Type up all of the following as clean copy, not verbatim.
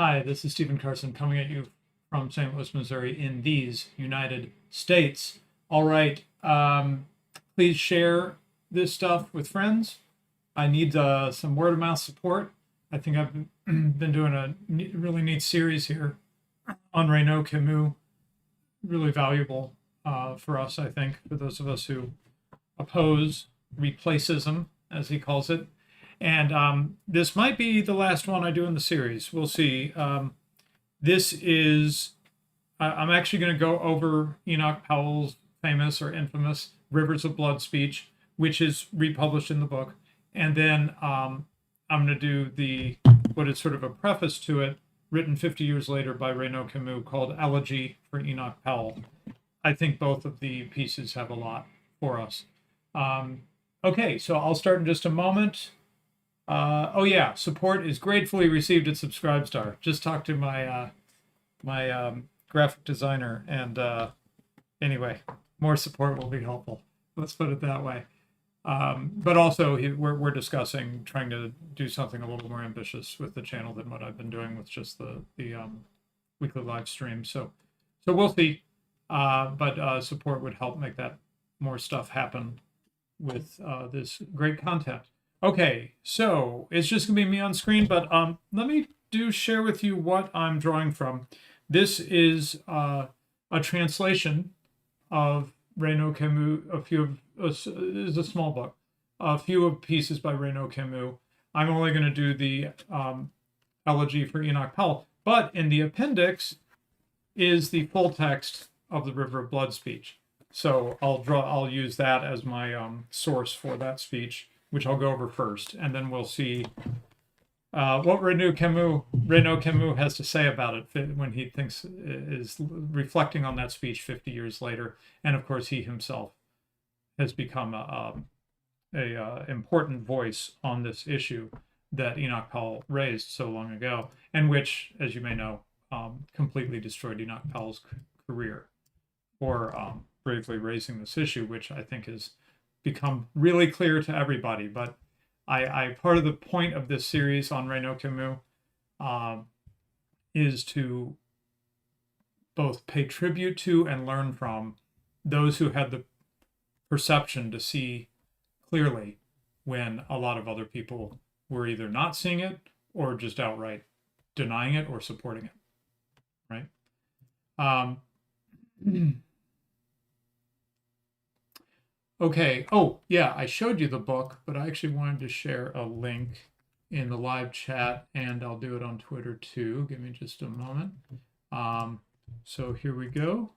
Hi, this is Stephen Carson coming at you from St. Louis, Missouri in these United States. All right, please share this stuff with friends. I need some word of mouth support. I think I've been doing a really neat series here on Renaud Camus, really valuable for us, I think, for those of us who oppose replacism, as he calls it. And this might be the last one I do in the series. We'll see. This is, I'm actually going to go over Enoch Powell's famous or infamous Rivers of Blood speech, which is republished in the book. And then I'm going to do what is sort of a preface to it, written 50 years later by Renaud Camus, called Elegy for Enoch Powell. I think both of the pieces have a lot for us. Okay, so I'll start in just a moment. Oh yeah, support is gratefully received at Subscribestar. Just talked to my graphic designer, and anyway, more support will be helpful. Let's put it that way. But also, we're discussing trying to do something a little more ambitious with the channel than what I've been doing with just the weekly live stream. So we'll see. But support would help make that more stuff happen with this great content. Okay, so it's just gonna be me on screen, but let me share with you what I'm drawing from. This is a translation of Renaud Camus, is a small book, a few of pieces by Renaud Camus. I'm only going to do the Elegy for Enoch Powell, but in the appendix is the full text of the River of Blood speech. So I'll use that as my source for that speech, which I'll go over first, and then we'll see what Renaud Camus has to say about it when he is reflecting on that speech 50 years later. And of course, he himself has become a important voice on this issue that Enoch Powell raised so long ago, and which, as you may know, completely destroyed Enoch Powell's career for bravely raising this issue, which I think has become really clear to everybody. But I part of the point of this series on Renaud Camus is to both pay tribute to and learn from those who had the perception to see clearly when a lot of other people were either not seeing it or just outright denying it or supporting it, right? Okay. Oh, yeah, I showed you the book, but I actually wanted to share a link in the live chat, and I'll do it on Twitter too. Give me just a moment. So here we go.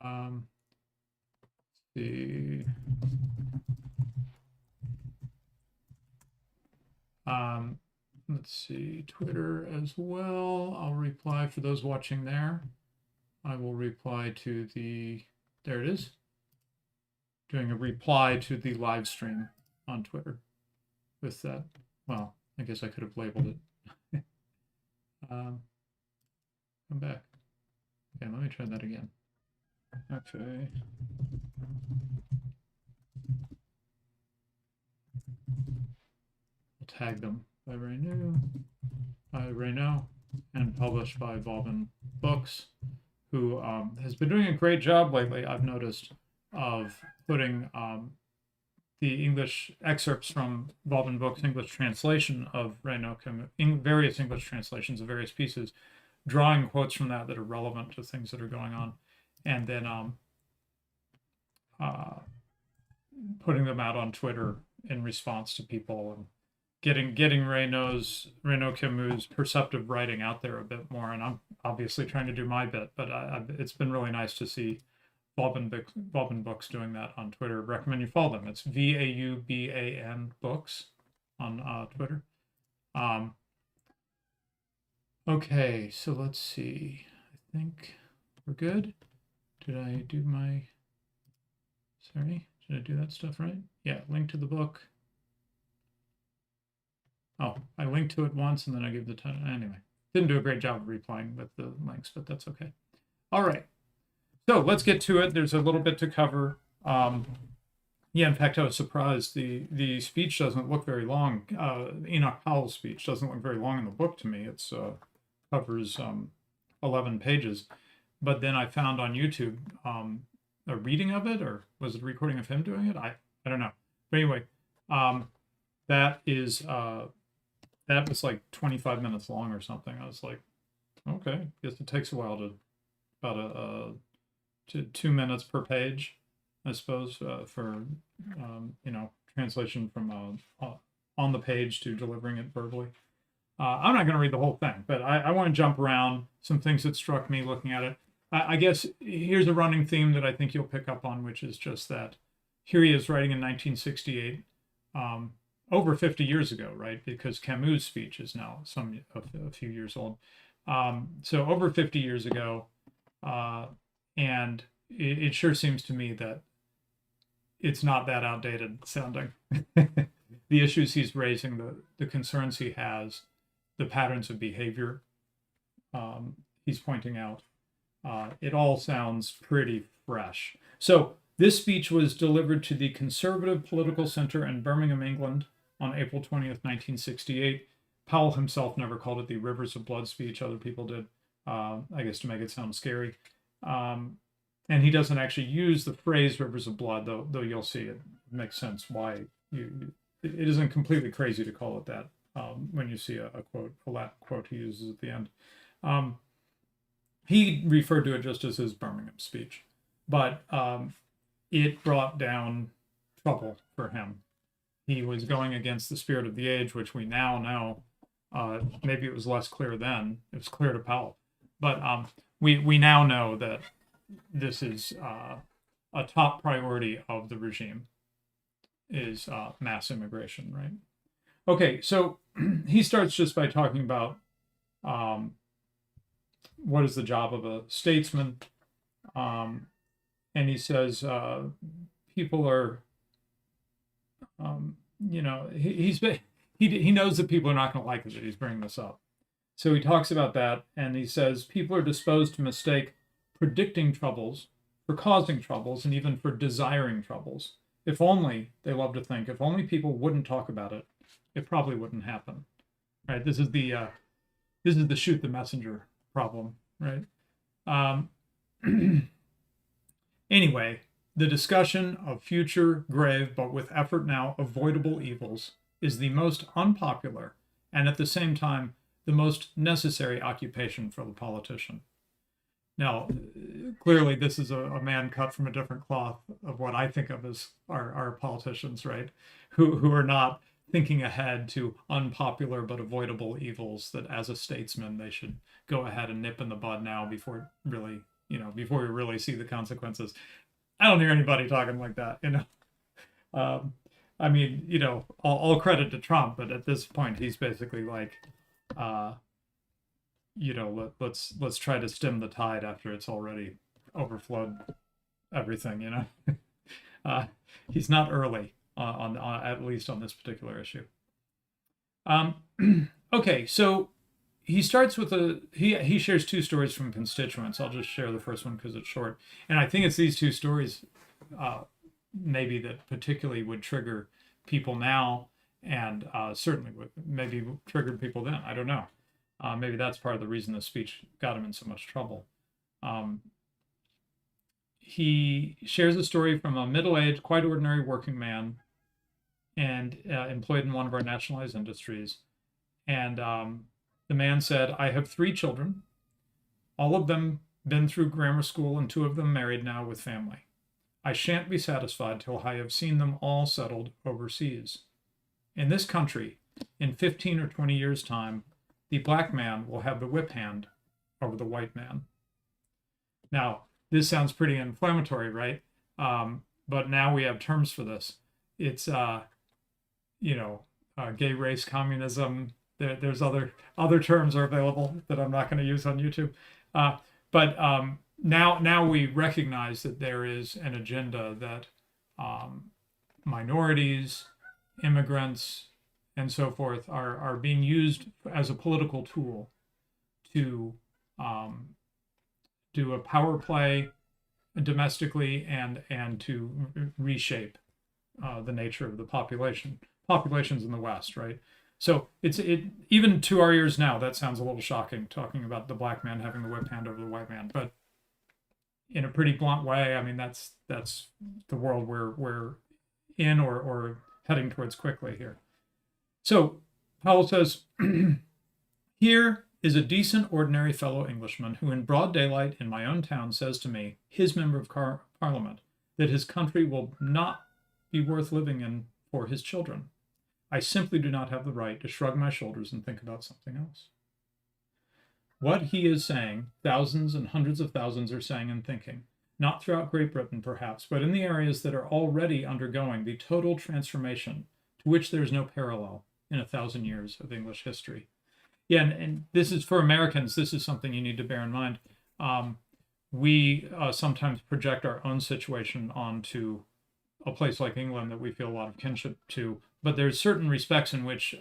Let's see. Let's see, Twitter as well. I'll reply for those watching there. I will reply to there it is. Doing a reply to the live stream on Twitter with that. Well, I guess I could have labeled it. Come back. Okay, let me try that again. Okay. I'll tag them by Renaud, and published by Vauban Books, who has been doing a great job lately, I've noticed, of putting the English excerpts from Vauban Books' English translation of Renaud Camus, various English translations of various pieces, drawing quotes from that are relevant to things that are going on, and then putting them out on Twitter in response to people, and getting Renaud Camus' perceptive writing out there a bit more. And I'm obviously trying to do my bit, but it's been really nice to see Vauban Books doing that on Twitter. Recommend you follow them. It's VAUBAN Books on Twitter. Okay, so let's see. I think we're good. Did I do that stuff right? Yeah, link to the book. Oh, I linked to it once and then I gave the title. Anyway, didn't do a great job of replying with the links, but that's okay. All right. So let's get to it. There's a little bit to cover. Yeah, in fact, I was surprised. The speech doesn't look very long. Enoch Powell's speech doesn't look very long in the book to me. It's covers 11 pages. But then I found on YouTube a reading of it, or was it a recording of him doing it? I don't know. But anyway, that was like 25 minutes long or something. I was like, okay, guess it takes a while to about to 2 minutes per page, I suppose, for translation from on the page to delivering it verbally. I'm not going to read the whole thing, but I want to jump around some things that struck me looking at it. I guess here's a running theme that I think you'll pick up on, which is just that here he is writing in 1968, over 50 years ago, right? Because Camus' speech is now a few years old. So over 50 years ago, and it sure seems to me that it's not that outdated sounding. The issues he's raising, the concerns he has, the patterns of behavior he's pointing out, it all sounds pretty fresh. So this speech was delivered to the Conservative Political Center in Birmingham, England on April 20th, 1968. Powell himself never called it the Rivers of Blood speech. Other people did, I guess, to make it sound scary. And he doesn't actually use the phrase rivers of blood, though you'll see it makes sense why it isn't completely crazy to call it that when you see a Latin quote he uses at the end. He referred to it just as his Birmingham speech, but it brought down trouble for him. He was going against the spirit of the age, which we now know. Maybe it was less clear then. It was clear to Powell. But we now know that this is a top priority of the regime is mass immigration, right? Okay, so he starts just by talking about what is the job of a statesman. And he says people are, he knows that people are not going to like it that he's bringing this up. So he talks about that, and he says people are disposed to mistake predicting troubles for causing troubles and even for desiring troubles. If only, they love to think, if only people wouldn't talk about it, it probably wouldn't happen. Right? This is the shoot the messenger problem, right? Anyway, the discussion of future grave, but with effort now avoidable evils is the most unpopular and at the same time the most necessary occupation for the politician. Now, clearly this is a man cut from a different cloth of what I think of as our politicians, right? Who are not thinking ahead to unpopular but avoidable evils that as a statesman they should go ahead and nip in the bud now before really, before we really see the consequences. I don't hear anybody talking like that, I mean, all credit to Trump, but at this point he's basically like, let's try to stem the tide after it's already overflowed everything, he's not early on at least on this particular issue. Okay, so he starts with he shares two stories from constituents. I'll just share the first one because it's short, and I think it's these two stories maybe that particularly would trigger people now, and certainly would maybe triggered people then. I don't know. Maybe that's part of the reason the speech got him in so much trouble. He shares a story from a middle-aged, quite ordinary working man and employed in one of our nationalized industries. And the man said, I have 3 children, all of them been through grammar school and 2 of them married now with family. I shan't be satisfied till I have seen them all settled overseas. In this country, in 15 or 20 years' time, the black man will have the whip hand over the white man. Now, this sounds pretty inflammatory, right? But now we have terms for this. It's, gay race communism. There's other terms are available that I'm not going to use on YouTube. But now we recognize that there is an agenda that minorities, immigrants, and so forth are being used as a political tool to do a power play domestically and to reshape the nature of the populations in the West, right? So even to our ears now, that sounds a little shocking, talking about the black man having the whip hand over the white man. But in a pretty blunt way, I mean, that's the world we're in or heading towards quickly here. So Powell says, here is a decent, ordinary fellow Englishman who in broad daylight in my own town says to me, his member of Parliament, that his country will not be worth living in for his children. I simply do not have the right to shrug my shoulders and think about something else. What he is saying, thousands and hundreds of thousands are saying and thinking, not throughout Great Britain perhaps, but in the areas that are already undergoing the total transformation to which there is no parallel in 1,000 years of English history. Yeah, and this is for Americans, this is something you need to bear in mind. We sometimes project our own situation onto a place like England that we feel a lot of kinship to, but there's certain respects in which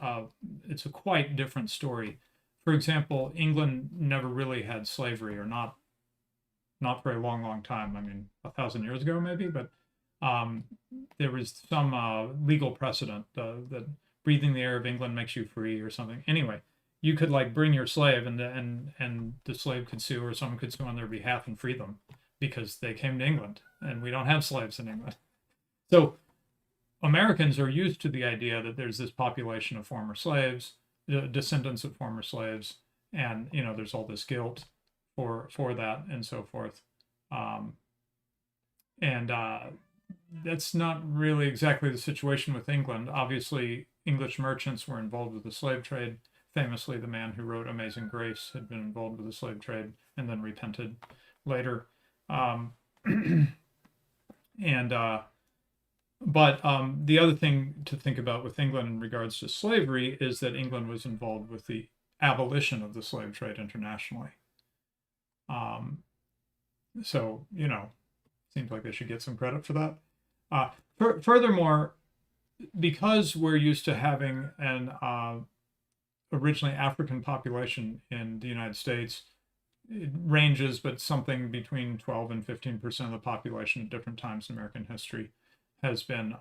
it's a quite different story. For example, England never really had slavery, or not for a long time. I mean, 1,000 years ago maybe, but there was some legal precedent that breathing the air of England makes you free or something. Anyway, you could like bring your slave and the slave could sue, or someone could sue on their behalf and free them because they came to England, and we don't have slaves in England. So Americans are used to the idea that there's this population of former slaves, descendants of former slaves, and there's all this guilt for that and so forth. That's not really exactly the situation with England. Obviously, English merchants were involved with the slave trade. Famously, the man who wrote Amazing Grace had been involved with the slave trade and then repented later. But the other thing to think about with England in regards to slavery is that England was involved with the abolition of the slave trade internationally. So, seems like they should get some credit for that. Furthermore, because we're used to having an originally African population in the United States, it ranges, but something between 12 and 15% of the population at different times in American history has been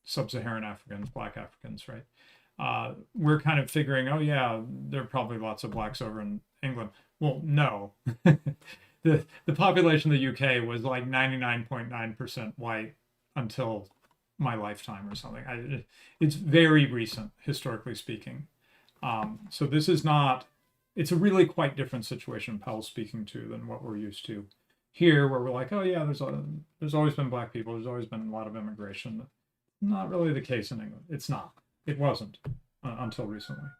sub-Saharan Africans, Black Africans, right? We're kind of figuring, oh yeah, there are probably lots of blacks over in England. Well, no. The population of the UK was like 99.9% white until my lifetime or something. It's very recent, historically speaking. So this is not, it's a really quite different situation Powell's speaking to than what we're used to here, where we're like, oh yeah, there's always been black people, there's always been a lot of immigration. Not really the case in England. It's not. It wasn't until recently.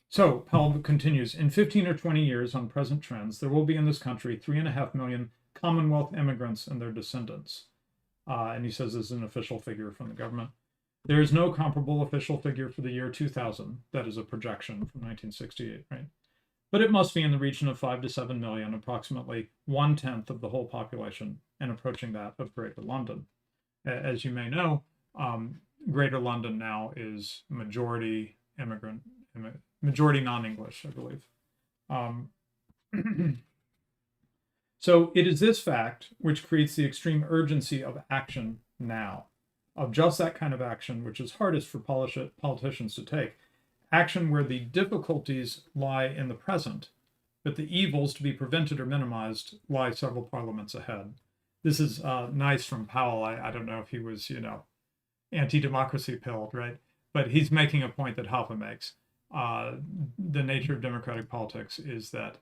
So Powell continues, in 15 or 20 years on present trends, there will be in this country 3.5 million Commonwealth immigrants and their descendants. And he says this is an official figure from the government. There is no comparable official figure for the year 2000. That is a projection from 1968, right? But it must be in the region of 5 to 7 million, approximately 1/10 of the whole population, and approaching that of Greater London. As you may know, Greater London now is majority immigrant, majority non-English, I believe. So it is this fact which creates the extreme urgency of action now, of just that kind of action which is hardest for politicians to take. Action where the difficulties lie in the present, but the evils to be prevented or minimized lie several parliaments ahead. This is nice from Powell. I don't know if he was, anti-democracy pilled, right? But he's making a point that Hoppe makes. The nature of democratic politics is that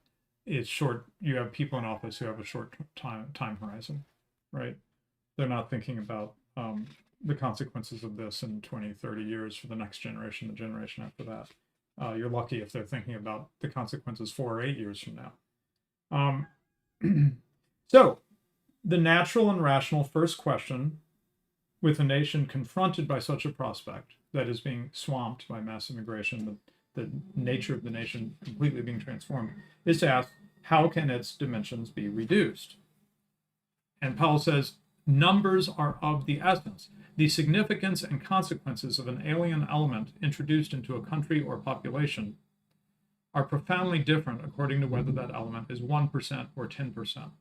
it's short. You have people in office who have a short time horizon, right? They're not thinking about the consequences of this in 20, 30 years for the next generation, the generation after that. You're lucky if they're thinking about the consequences 4 or 8 years from now. So the natural and rational first question with a nation confronted by such a prospect, that is being swamped by mass immigration, the nature of the nation completely being transformed, is to ask, how can its dimensions be reduced? And Powell says, numbers are of the essence. The significance and consequences of an alien element introduced into a country or population are profoundly different according to whether that element is 1% or 10%.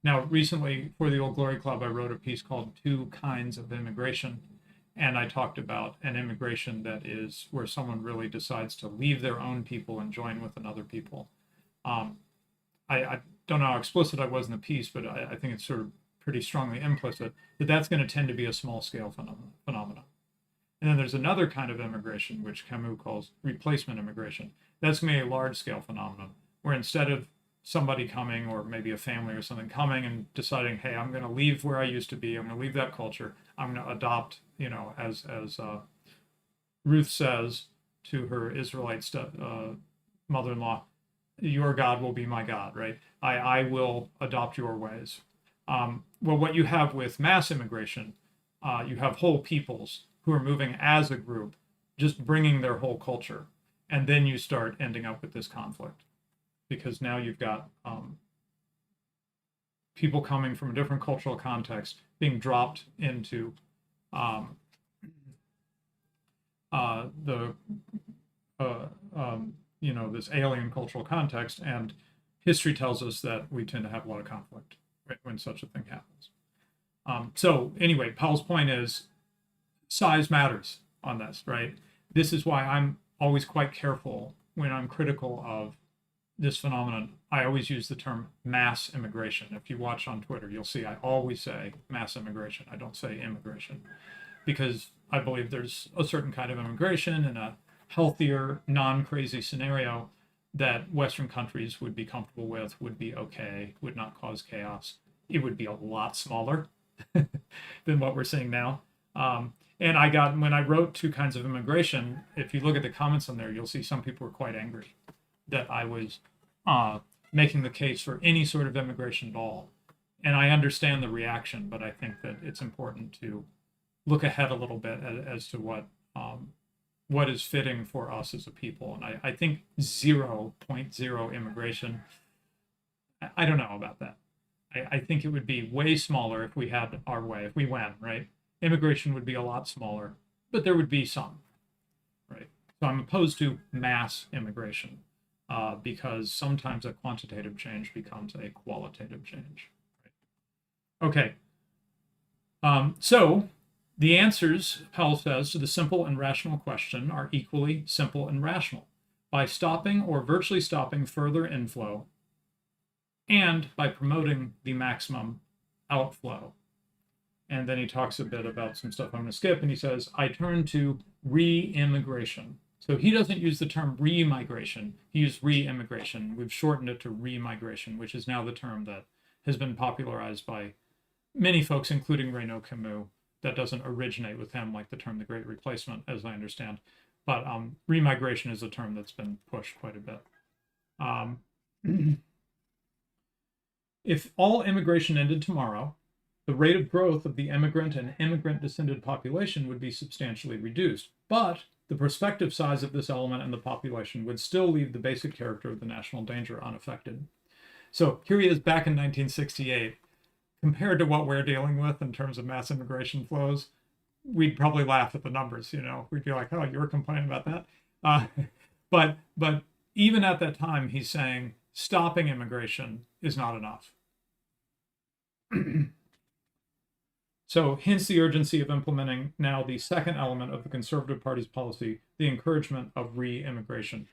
Now, recently, for the Old Glory Club, I wrote a piece called Two Kinds of Immigration. And I talked about an immigration that is where someone really decides to leave their own people and join with another people. I don't know how explicit I was in the piece, but I think it's sort of pretty strongly implicit that that's going to tend to be a small scale phenomenon. And then there's another kind of immigration, which Camus calls replacement immigration. That's going to be a large scale phenomenon, where instead of somebody coming, or maybe a family or something coming and deciding, hey, I'm going to leave where I used to be, I'm going to leave that culture, I'm going to adopt, as Ruth says to her Israelite mother-in-law, your God will be my God, right? I will adopt your ways. Well, what you have with mass immigration, you have whole peoples who are moving as a group, just bringing their whole culture. And then you start ending up with this conflict, because now you've got people coming from a different cultural context being dropped into this alien cultural context, and history tells us that we tend to have a lot of conflict, right, when such a thing happens. So anyway, Powell's point is size matters on this, right? This is why I'm always quite careful when I'm critical of this phenomenon. I always use the term mass immigration. If you watch on Twitter, you'll see I always say mass immigration. I don't say immigration, because I believe there's a certain kind of immigration in a healthier, non-crazy scenario that Western countries would be comfortable with, would be okay, would not cause chaos. It would be a lot smaller than what we're seeing now. And when I wrote Two Kinds of Immigration, if you look at the comments on there, you'll see some people were quite angry that I was making the case for any sort of immigration at all. And I understand the reaction, but I think that it's important to look ahead a little bit as to what is fitting for us as a people. And I think 0.0 immigration, I don't know about that. I think it would be way smaller if we had our way, if we went, right? Immigration would be a lot smaller, but there would be some, right? So I'm opposed to mass immigration because sometimes a quantitative change becomes a qualitative change. Right? Okay. So the answers, Powell says, to the simple and rational question are equally simple and rational. By stopping or virtually stopping further inflow, and by promoting the maximum outflow. And then he talks a bit about some stuff I'm going to skip, and he says, I turn to re-immigration. So he doesn't use the term re-migration, he used re-immigration. We've shortened it to re-migration, which is now the term that has been popularized by many folks, including Renaud Camus. That doesn't originate with him like the term the Great Replacement, as I understand. But re-migration is a term that's been pushed quite a bit. If all immigration ended tomorrow, the rate of growth of the immigrant and immigrant-descended population would be substantially reduced. But the prospective size of this element in the population would still leave the basic character of the national danger unaffected. So here he is back in 1968. Compared to what we're dealing with in terms of mass immigration flows, we'd probably laugh at the numbers, We'd be like, oh, you were complaining about that? But even at that time, he's saying stopping immigration is not enough. So hence the urgency of implementing now the second element of the Conservative Party's policy, the encouragement of re-immigration.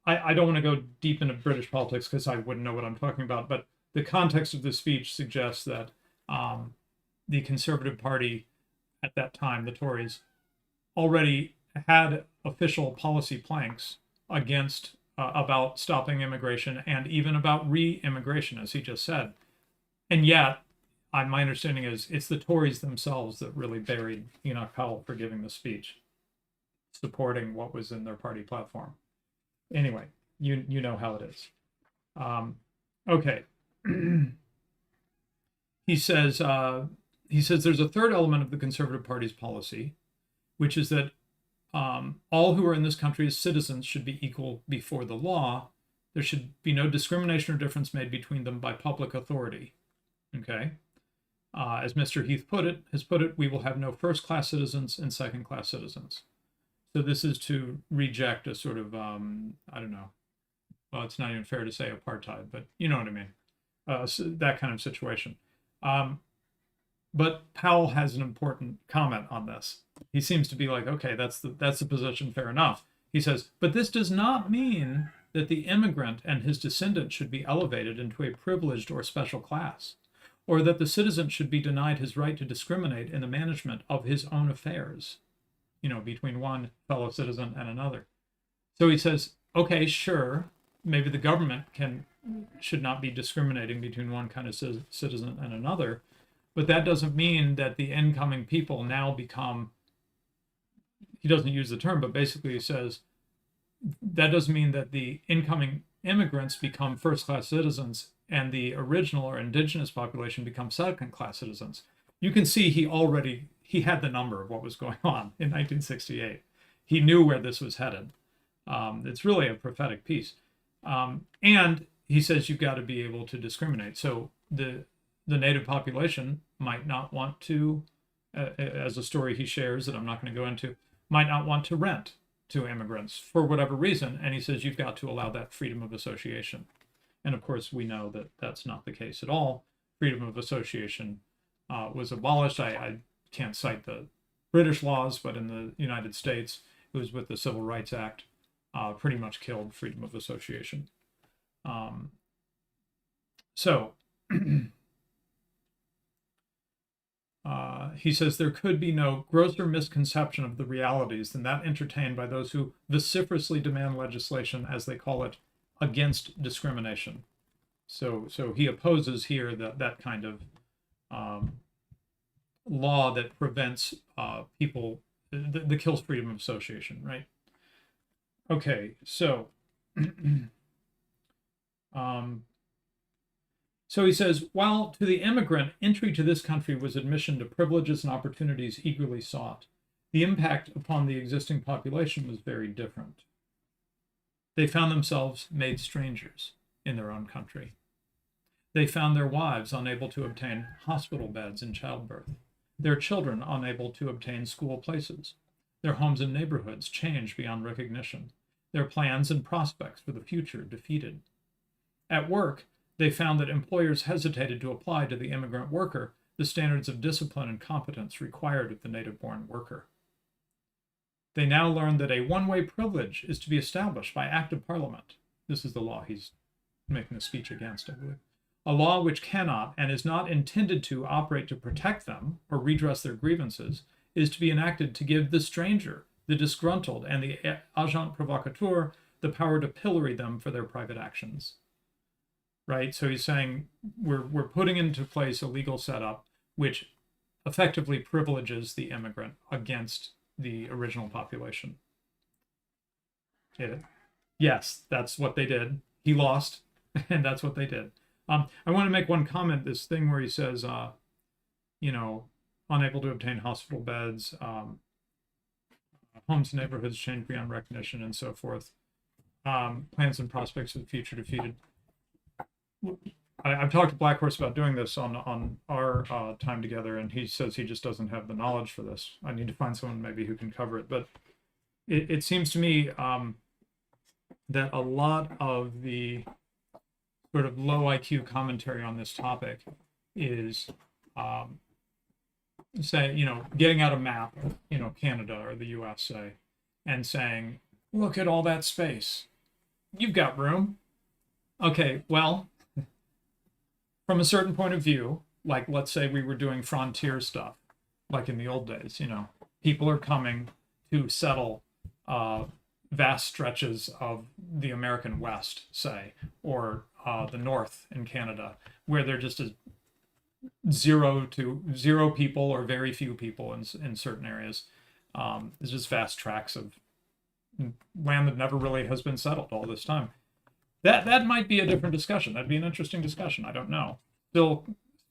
I don't want to go deep into British politics because I wouldn't know what I'm talking about, but the context of the speech suggests that the Conservative Party at that time, the Tories, already had official policy planks against about stopping immigration and even about re-immigration, as he just said. And yet, my understanding is it's the Tories themselves that really buried Enoch Powell for giving the speech, supporting what was in their party platform. Anyway, you know how it is. Okay. He says there's a third element of the Conservative Party's policy, which is that all who are in this country as citizens should be equal before the law. There should be no discrimination or difference made between them by public authority. Okay. As Mr. Heath has put it, we will have no first-class citizens and second-class citizens. So this is to reject a sort of, I don't know, well, it's not even fair to say apartheid, but you know what I mean. So that kind of situation. But Powell has an important comment on this. He seems to be like, okay, that's the position, fair enough. He says, but this does not mean that the immigrant and his descendants should be elevated into a privileged or special class, or that the citizen should be denied his right to discriminate in the management of his own affairs, between one fellow citizen and another. So he says, okay, sure, maybe the government should not be discriminating between one kind of citizen and another, but that doesn't mean that the incoming people now become, he doesn't use the term, but basically he says, that doesn't mean that the incoming immigrants become first-class citizens and the original or indigenous population become second-class citizens. You can see he had the number of what was going on in 1968. He knew where this was headed. It's really a prophetic piece. And he says you've got to be able to discriminate. So the native population might not want to, as a story he shares that I'm not going to go into, might not want to rent to immigrants for whatever reason. And he says you've got to allow that freedom of association. And of course, we know that that's not the case at all. Freedom of association was abolished. I can't cite the British laws, but in the United States, it was with the Civil Rights Act, pretty much killed freedom of association. He says there could be no grosser misconception of the realities than that entertained by those who vociferously demand legislation, as they call it, against discrimination. So he opposes here that kind of law that prevents people, that kills freedom of association, right? Okay, so so he says, while to the immigrant, entry to this country was admission to privileges and opportunities eagerly sought, the impact upon the existing population was very different. They found themselves made strangers in their own country. They found their wives unable to obtain hospital beds in childbirth, their children unable to obtain school places, their homes and neighborhoods changed beyond recognition, their plans and prospects for the future defeated. At work, they found that employers hesitated to apply to the immigrant worker the standards of discipline and competence required of the native-born worker. They now learned that a one-way privilege is to be established by act of parliament. This is the law he's making a speech against, I believe. A law which cannot and is not intended to operate to protect them or redress their grievances is to be enacted to give the stranger, the disgruntled, and the agent provocateur the power to pillory them for their private actions. Right? So he's saying we're putting into place a legal setup which effectively privileges the immigrant against the original population. Yes, that's what they did. He lost, and that's what they did. I want to make one comment, this thing where he says, unable to obtain hospital beds, homes and neighborhoods changed beyond recognition, and so forth. Plans and prospects for the future defeated. I've talked to Black Horse about doing this on our time together, and he says he just doesn't have the knowledge for this. I need to find someone maybe who can cover it. But it seems to me that a lot of the sort of low IQ commentary on this topic is getting out a map, Canada or the US, say, and saying, look at all that space. You've got room. Okay, well, from a certain point of view, like let's say we were doing frontier stuff, like in the old days, people are coming to settle vast stretches of the American West, say, or the North in Canada, where there just is zero people or very few people in certain areas. There's just vast tracts of land that never really has been settled all this time. That might be a different discussion. That'd be an interesting discussion. I don't know. Still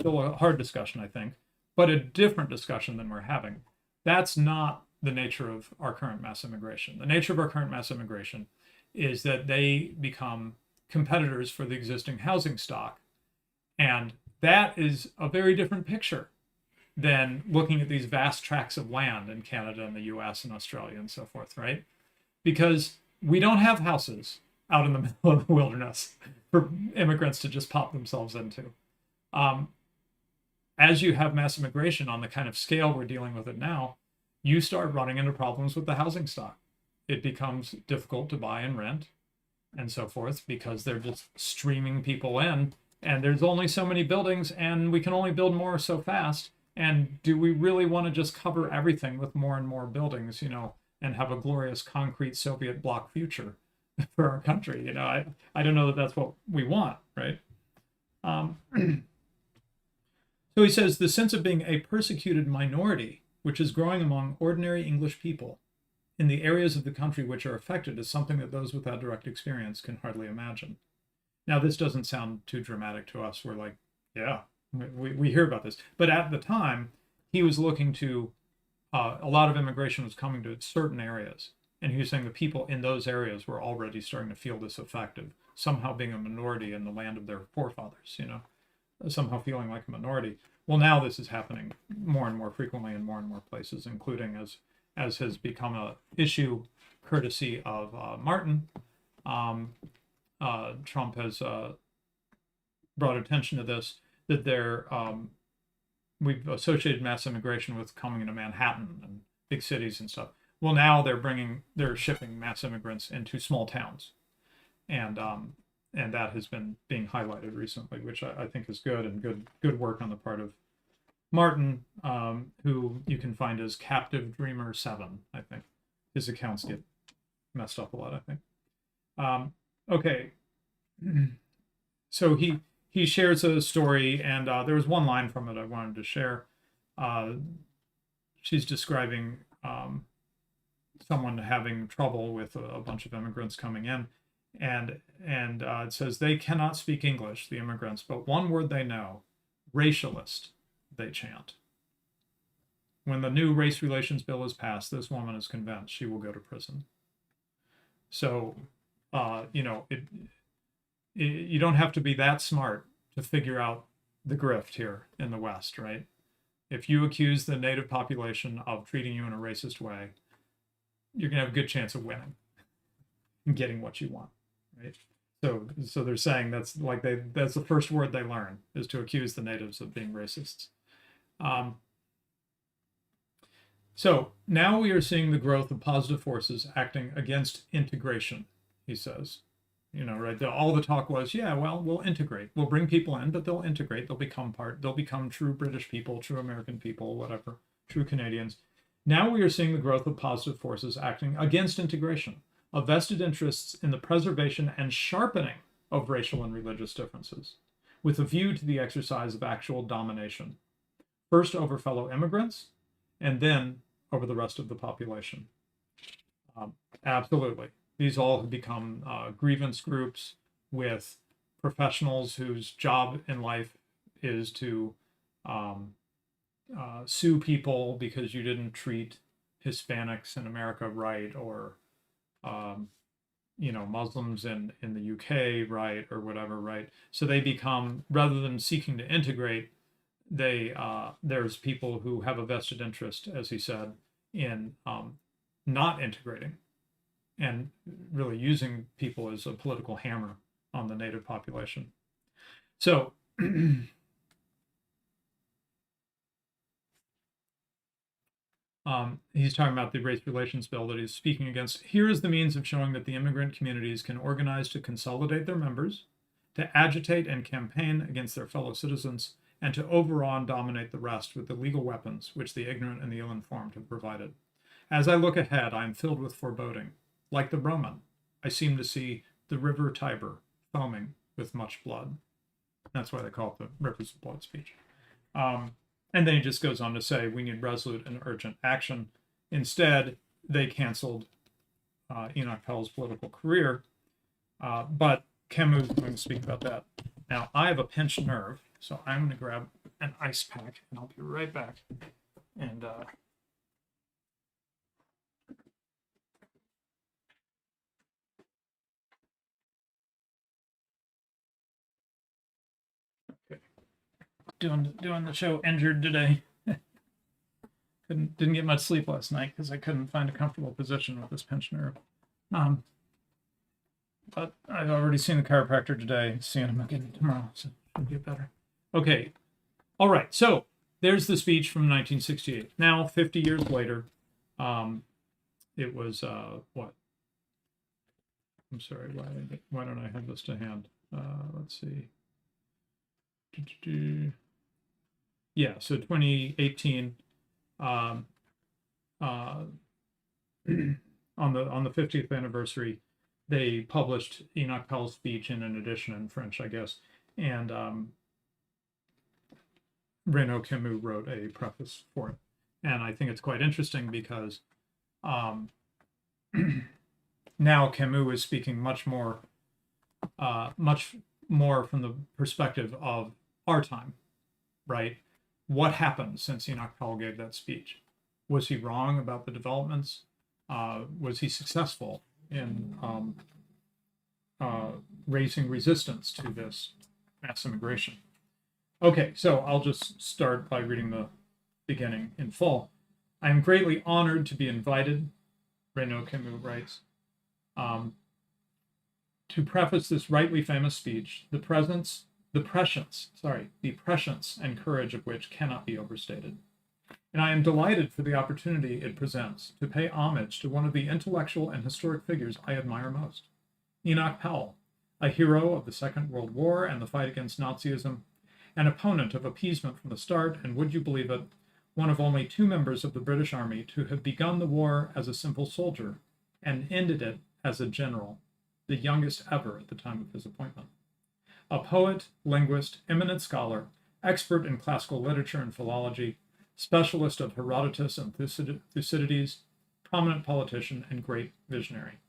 a hard discussion, I think, but a different discussion than we're having. That's not the nature of our current mass immigration. The nature of our current mass immigration is that they become competitors for the existing housing stock. And that is a very different picture than looking at these vast tracts of land in Canada and the US and Australia and so forth, right? Because we don't have houses out in the middle of the wilderness for immigrants to just pop themselves into. as you have mass immigration on the kind of scale we're dealing with it now, you start running into problems with the housing stock. It becomes difficult to buy and rent and so forth because they're just streaming people in, and there's only so many buildings and we can only build more so fast. And do we really want to just cover everything with more and more buildings, and have a glorious concrete Soviet bloc future for our country? I don't know that that's what we want, right? So he says the sense of being a persecuted minority, which is growing among ordinary English people in the areas of the country which are affected, is something that those without direct experience can hardly imagine. Now, this doesn't sound too dramatic to us. We're like, yeah, we hear about this. But at the time, he was looking to, a lot of immigration was coming to certain areas. And he was saying the people in those areas were already starting to feel this effect of somehow being a minority in the land of their forefathers, somehow feeling like a minority. Well, now this is happening more and more frequently in more and more places, including as has become a issue courtesy of Martin. Trump has brought attention to this, that we've associated mass immigration with coming into Manhattan and big cities and stuff. Well, now they're shipping mass immigrants into small towns, and that has been being highlighted recently, which I think is good, and good work on the part of Martin, who you can find as Captive Dreamer 7, I think. His accounts get messed up a lot, I think. Okay. So he shares a story, and there was one line from it I wanted to share. She's describing someone having trouble with a bunch of immigrants coming in, and it says they cannot speak English, the immigrants, but one word they know, racialist, they chant. When the new race relations bill is passed, this woman is convinced she will go to prison. So, you don't have to be that smart to figure out the grift here in the West, right? If you accuse the native population of treating you in a racist way, you're going to have a good chance of winning and getting what you want, right? So they're saying that's the first word they learn, is to accuse the natives of being racists. So now we are seeing the growth of positive forces acting against integration, he says. Right? All the talk was, yeah, well, we'll integrate. We'll bring people in, but they'll integrate. They'll become true British people, true American people, whatever, true Canadians. Now we are seeing the growth of positive forces acting against integration, of vested interests in the preservation and sharpening of racial and religious differences, with a view to the exercise of actual domination, first over fellow immigrants, and then over the rest of the population. Absolutely. These all have become grievance groups with professionals whose job in life is to sue people because you didn't treat Hispanics in America right, or Muslims in the UK right, or whatever, right? So they become, rather than seeking to integrate, there's people who have a vested interest, as he said, in not integrating, and really using people as a political hammer on the native population. So he's talking about the race relations bill that he's speaking against. Here is the means of showing that the immigrant communities can organize to consolidate their members, to agitate and campaign against their fellow citizens, and to overawe and dominate the rest with the legal weapons which the ignorant and the ill-informed have provided. As I look ahead, I am filled with foreboding. Like the Roman, I seem to see the river Tiber foaming with much blood. That's why they call it the Rivers of Blood speech. And then he just goes on to say, we need resolute and urgent action. Instead, they canceled Enoch Powell's political career. But Camus is going to speak about that. Now, I have a pinched nerve, so I'm going to grab an ice pack, and I'll be right back. And doing the show injured today. Didn't get much sleep last night because I couldn't find a comfortable position with this pinched nerve. But I've already seen the chiropractor today, seeing him again tomorrow, so it'll get better. Okay, All right, so there's the speech from 1968. Now, 50 years later, it was what? I'm sorry, why don't I have this to hand? Let's see. Yeah, so 2018, on the 50th anniversary, they published Enoch Powell's speech in an edition in French, I guess, and Renaud Camus wrote a preface for it. And I think it's quite interesting because now Camus is speaking much more from the perspective of our time, right? What happened since Enoch Powell gave that speech? Was he wrong about the developments? Was he successful in raising resistance to this mass immigration? Okay, so I'll just start by reading the beginning in full. I am greatly honored to be invited, Renaud Camus writes, to preface this rightly famous speech, the prescience and courage of which cannot be overstated. And I am delighted for the opportunity it presents to pay homage to one of the intellectual and historic figures I admire most, Enoch Powell, a hero of the Second World War and the fight against Nazism, an opponent of appeasement from the start, and would you believe it, one of only 2 members of the British Army to have begun the war as a simple soldier and ended it as a general, the youngest ever at the time of his appointment. A poet, linguist, eminent scholar, expert in classical literature and philology, specialist of Herodotus and Thucydides, prominent politician, and great visionary.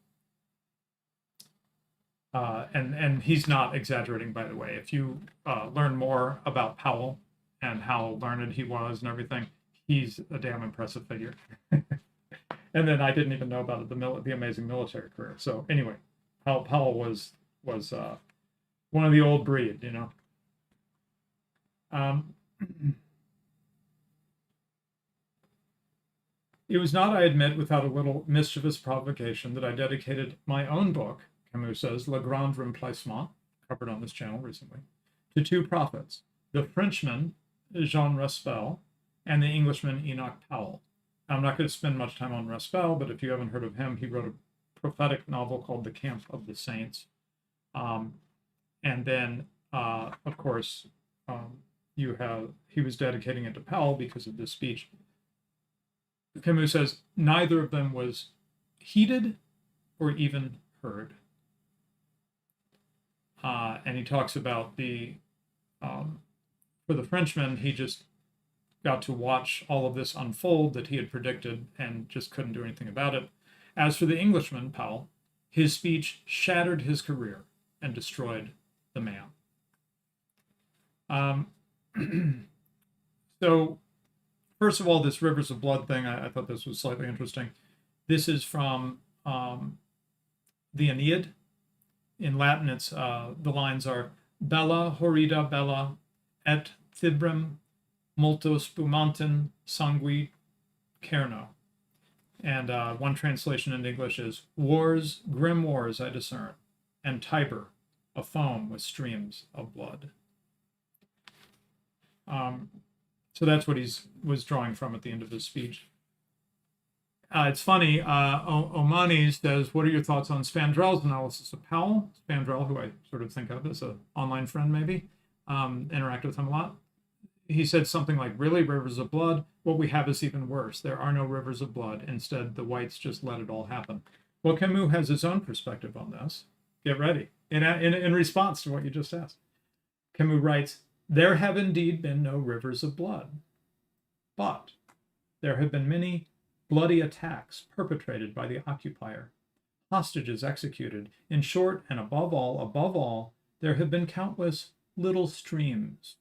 And he's not exaggerating, by the way. If you learn more about Powell and how learned he was and everything, he's a damn impressive figure. And then I didn't even know about the amazing military career. So anyway, Powell was one of the old breed, you know. It was not, I admit, without a little mischievous provocation that I dedicated my own book, Camus says, Le Grand Remplacement, covered on this channel recently, to 2 prophets, the Frenchman, Jean Raspel, and the Englishman, Enoch Powell. I'm not going to spend much time on Raspel, but if you haven't heard of him, he wrote a prophetic novel called The Camp of the Saints. And then, of course, he was dedicating it to Powell because of this speech. Camus says, neither of them was heeded or even heard. And he talks about for the Frenchman, he just got to watch all of this unfold that he had predicted and just couldn't do anything about it. As for the Englishman, Powell, his speech shattered his career and destroyed the man. So, first of all, this Rivers of Blood thing, I thought this was slightly interesting. This is from the Aeneid. In Latin, it's the lines are Bella horrida bella et fibrem multo spumanten sangui cerno. And one translation in English is wars, grim wars I discern, and Tiber, a foam with streams of blood. So that's what he was drawing from at the end of his speech. It's funny, Omani says, what are your thoughts on Spandrell's analysis of Powell? Spandrell, who I sort of think of as an online friend maybe, interact with him a lot. He said something like, really, rivers of blood? What we have is even worse. There are no rivers of blood. Instead, the whites just let it all happen. Well, Camus has his own perspective on this. Get ready. In response to what you just asked. Camus writes, there have indeed been no rivers of blood, but there have been many bloody attacks perpetrated by the occupier, hostages executed. In short, and above all, there have been countless little streams,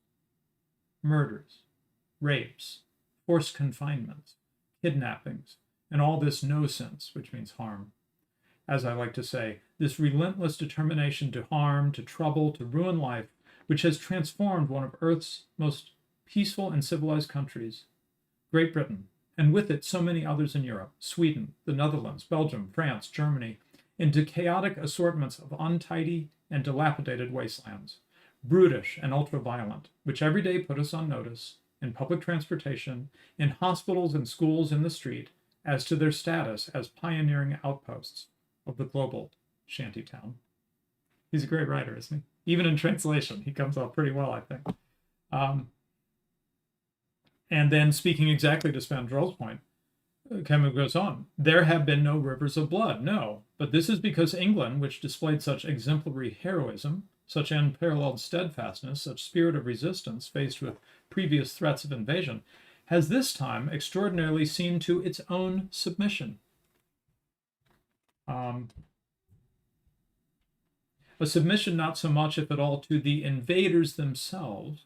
murders, rapes, forced confinements, kidnappings, and all this no-sense, which means harm. As I like to say, this relentless determination to harm, to trouble, to ruin life, which has transformed one of Earth's most peaceful and civilized countries, Great Britain, and with it so many others in Europe, Sweden, the Netherlands, Belgium, France, Germany, into chaotic assortments of untidy and dilapidated wastelands, brutish and ultra-violent, which every day put us on notice in public transportation, in hospitals and schools in the street, as to their status as pioneering outposts of the global shantytown. He's a great writer, isn't he? Even in translation, he comes off pretty well, I think. And then, speaking exactly to Spandrell's point, Camus goes on, there have been no rivers of blood, no, but this is because England, which displayed such exemplary heroism, such unparalleled steadfastness, such spirit of resistance faced with previous threats of invasion, has this time extraordinarily seen to its own submission. A submission not so much, if at all, to the invaders themselves,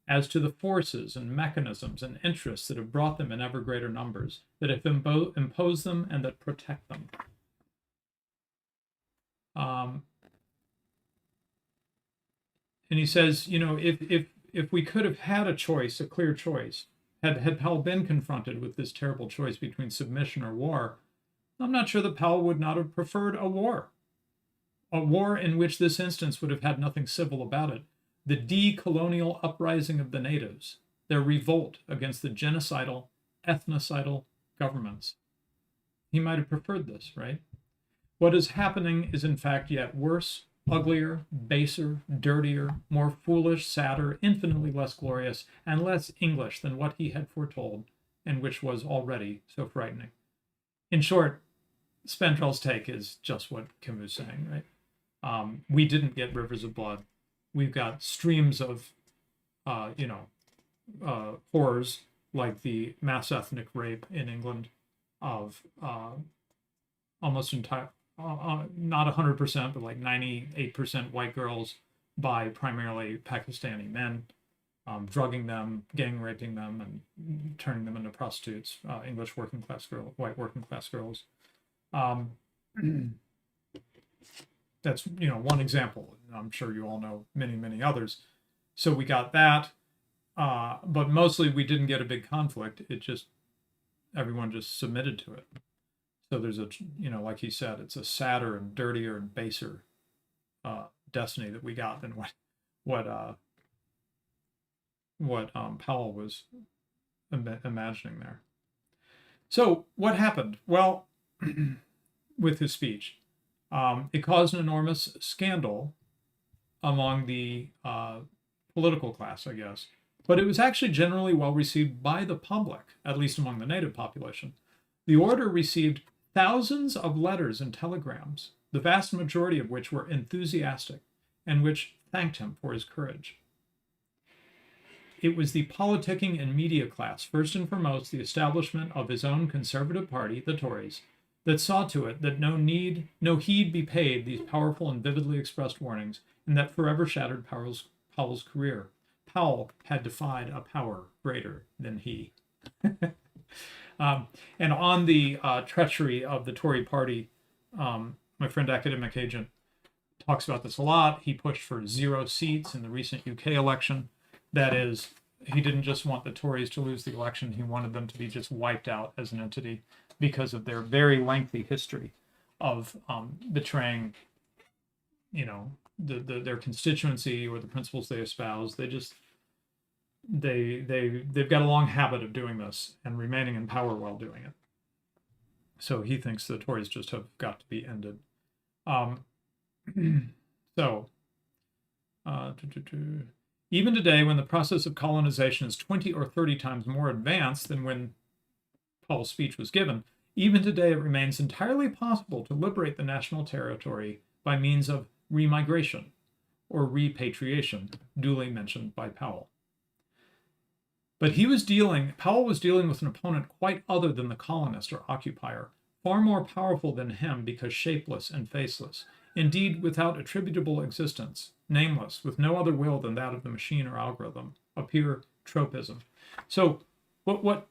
as to the forces and mechanisms and interests that have brought them in ever greater numbers, that have imposed them and that protect them. And he says, you know, if we could have had a choice, a clear choice, had Powell been confronted with this terrible choice between submission or war, I'm not sure that Powell would not have preferred a war in which this instance would have had nothing civil about it. The decolonial uprising of the natives, their revolt against the genocidal, ethnocidal governments. He might have preferred this, right? What is happening is in fact yet worse, uglier, baser, dirtier, more foolish, sadder, infinitely less glorious, and less English than what he had foretold, and which was already so frightening. In short, Spandrell's take is just what Camus is saying, right? We didn't get rivers of blood. We've got streams of, horrors like the mass ethnic rape in England of almost entire, not 100%, but like 98% white girls by primarily Pakistani men, drugging them, gang raping them, and turning them into prostitutes, English working class girls, white working class girls. That's, one example. I'm sure you all know many, many others. So we got that, but mostly we didn't get a big conflict. Everyone just submitted to it. So there's like he said, it's a sadder and dirtier and baser destiny that we got than what Powell was imagining there. So what happened? Well, with his speech, it caused an enormous scandal among the political class, I guess. But it was actually generally well received by the public, at least among the native population. The orator received thousands of letters and telegrams, the vast majority of which were enthusiastic and which thanked him for his courage. It was the politicking and media class, first and foremost the establishment of his own conservative party, the Tories, that saw to it that no heed be paid these powerful and vividly expressed warnings, and that forever shattered Powell's career. Powell had defied a power greater than he. And on the treachery of the Tory party, my friend Academic Agent talks about this a lot. He pushed for 0 seats in the recent UK election. That is, he didn't just want the Tories to lose the election, he wanted them to be just wiped out as an entity because of their very lengthy history of betraying, their constituency or the principles they espouse. They've got a long habit of doing this and remaining in power while doing it. So he thinks the Tories just have got to be ended. Even today, when the process of colonization is 20 or 30 times more advanced than when Powell's speech was given, even today it remains entirely possible to liberate the national territory by means of remigration or repatriation, duly mentioned by Powell. But Powell was dealing with an opponent quite other than the colonist or occupier, far more powerful than him because shapeless and faceless, indeed without attributable existence, nameless, with no other will than that of the machine or algorithm, a pure tropism. So what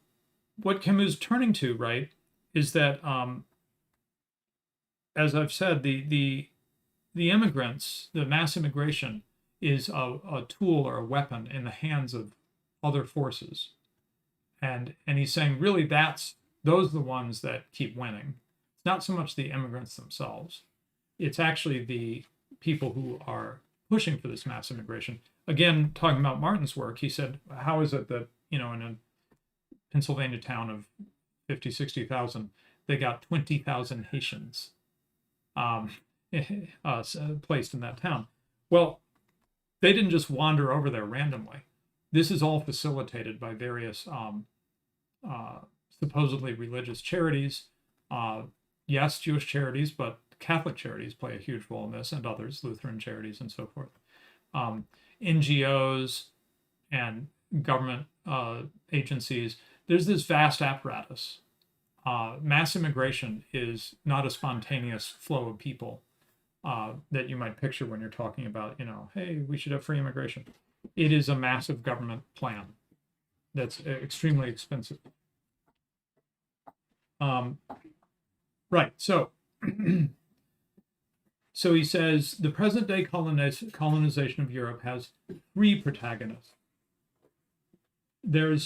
Camus is turning to, right, is that, as I've said, the immigrants, the mass immigration, is a tool or a weapon in the hands of other forces. And he's saying, really, those are the ones that keep winning. It's not so much the immigrants themselves. It's actually the people who are pushing for this mass immigration. Again, talking about Martin's work, he said, how is it that, in a Pennsylvania town of 50, 60,000, they got 20,000 Haitians placed in that town? Well, they didn't just wander over there randomly. This is all facilitated by various supposedly religious charities. Yes, Jewish charities, but Catholic charities play a huge role in this, and others, Lutheran charities and so forth. NGOs and government agencies. There's this vast apparatus. Mass immigration is not a spontaneous flow of people that you might picture when you're talking about, hey, we should have free immigration. It is a massive government plan that's extremely expensive. Right, so he says the present day colonization of Europe has three protagonists. There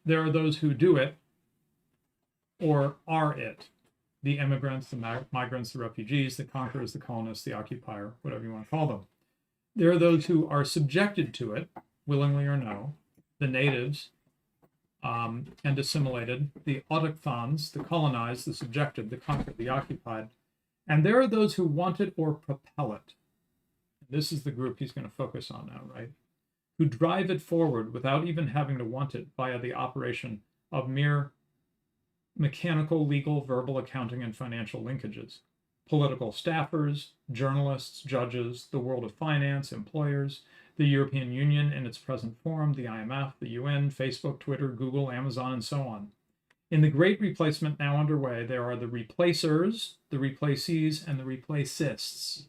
are those who do it or are it. The immigrants, the migrants, the refugees, the conquerors, the colonists, the occupier, whatever you want to call them. There are those who are subjected to it, willingly or no, the natives and assimilated, the autochthons, the colonized, the subjected, the conquered, the occupied. And there are those who want it or propel it. This is the group he's going to focus on now, right? Who drive it forward without even having to want it via the operation of mere mechanical, legal, verbal, accounting, and financial linkages. Political staffers, journalists, judges, the world of finance, employers, the European Union in its present form, the IMF, the UN, Facebook, Twitter, Google, Amazon, and so on. In the great replacement now underway, there are the replacers, the replacees, and the replacists.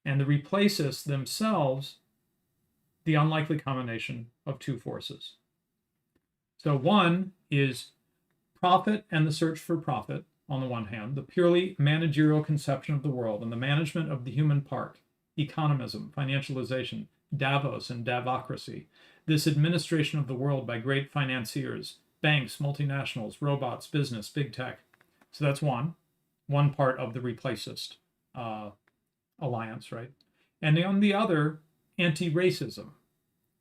And the replacists themselves, the unlikely combination of two forces. So one is profit and the search for profit, on the one hand, the purely managerial conception of the world and the management of the human part, economism, financialization, Davos and Davocracy, this administration of the world by great financiers, banks, multinationals, robots, business, big tech. So that's one part of the replacist alliance, right? And on the other, anti-racism,